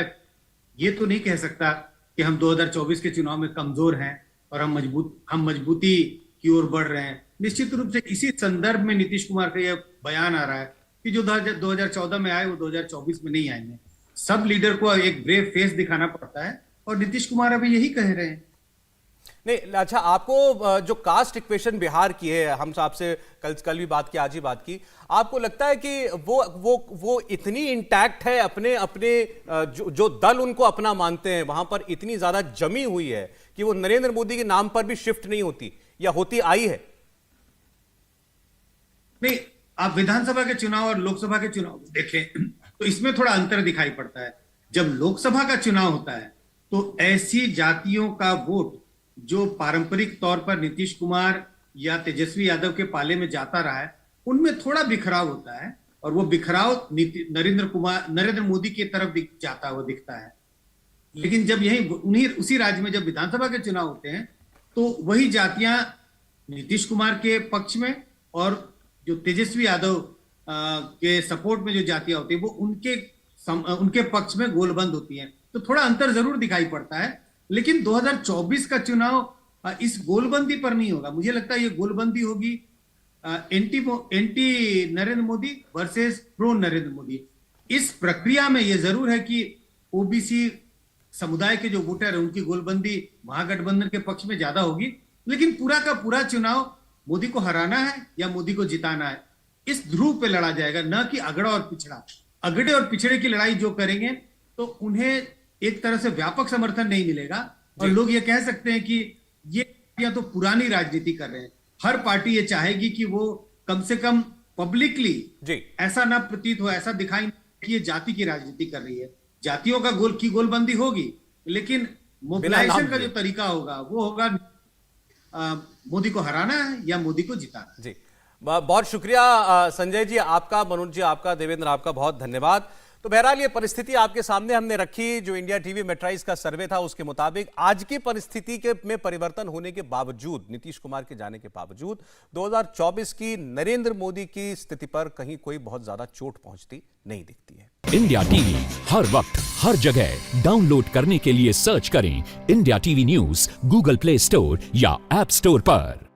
ये तो नहीं कह सकता कि हम 2024 के चुनाव में कमजोर हैं और हम मजबूती की ओर बढ़ रहे हैं। निश्चित रूप से इसी संदर्भ में नीतीश कुमार का यह बयान आ रहा है कि जो 2014 में आए वो 2024 में नहीं आएंगे। सब लीडर को एक ब्रेव फेस दिखाना पड़ता है और नीतीश कुमार अभी यही कह रहे हैं। नहीं, अच्छा, आपको जो कास्ट इक्वेशन बिहार की है, हम आपसे कल भी बात की, आज ही बात की, आपको लगता है कि वो इतनी इंटैक्ट है, अपने अपने जो दल उनको अपना मानते हैं वहां पर इतनी ज्यादा जमी हुई है कि वो नरेंद्र मोदी के नाम पर भी शिफ्ट नहीं होती या होती आई है? नहीं, आप विधानसभा के चुनाव और लोकसभा के चुनाव देखें तो इसमें थोड़ा अंतर दिखाई पड़ता है। जब लोकसभा का चुनाव होता है तो ऐसी जातियों का वोट जो पारंपरिक तौर पर नीतीश कुमार या तेजस्वी यादव के पाले में जाता रहा है, उनमें थोड़ा बिखराव होता है और वो बिखराव नरेंद्र मोदी की तरफ जाता हुआ दिखता है। लेकिन जब उसी राज्य में जब विधानसभा के चुनाव होते हैं तो वही जातियां नीतीश कुमार के पक्ष में और जो तेजस्वी यादव के सपोर्ट में जो जातियां होती है वो उनके पक्ष में गोलबंद होती हैं। तो थोड़ा अंतर जरूर दिखाई पड़ता है, लेकिन 2024 का चुनाव इस गोलबंदी पर नहीं होगा। मुझे लगता है ये गोलबंदी होगी anti Narendra Modi versus pro Narendra Modi. इस प्रक्रिया में ये जरूर है कि ओबीसी समुदाय के जो वोटर है उनकी गोलबंदी महागठबंधन के पक्ष में ज्यादा होगी, लेकिन पूरा का पूरा चुनाव मोदी को हराना है या मोदी को जिताना है, इस ध्रुव पे लड़ा जाएगा, न कि अगड़ा और पिछड़ा। अगड़े और पिछड़े की लड़ाई जो करेंगे तो उन्हें एक तरह से व्यापक समर्थन नहीं मिलेगा और लोग ये कह सकते हैं कि ये पार्टियां तो पुरानी राजनीति कर रहे हैं। हर पार्टी ये चाहेगी कि वो कम से कम पब्लिकली ऐसा ना प्रतीत हो, ऐसा दिखाई कि ये जाति की राजनीति कर रही है। जातियों का गोलबंदी होगी, लेकिन मोबिलाइजेशन का जो तरीका होगा वो होगा मोदी को हराना है या मोदी को जिताना। जी, बहुत शुक्रिया संजय जी आपका, मनोज जी आपका, देवेंद्र आपका बहुत धन्यवाद। तो बहरहाल ये परिस्थिति आपके सामने हमने रखी, जो इंडिया टीवी मेट्राइज का सर्वे था उसके मुताबिक आज की परिस्थिति में परिवर्तन होने के बावजूद, नीतीश कुमार के जाने के बावजूद 2024 की नरेंद्र मोदी की स्थिति पर कहीं कोई बहुत ज्यादा चोट पहुंचती नहीं दिखती है। इंडिया टीवी हर वक्त हर जगह डाउनलोड करने के लिए सर्च करें India TV news Google play store या ऐप स्टोर पर।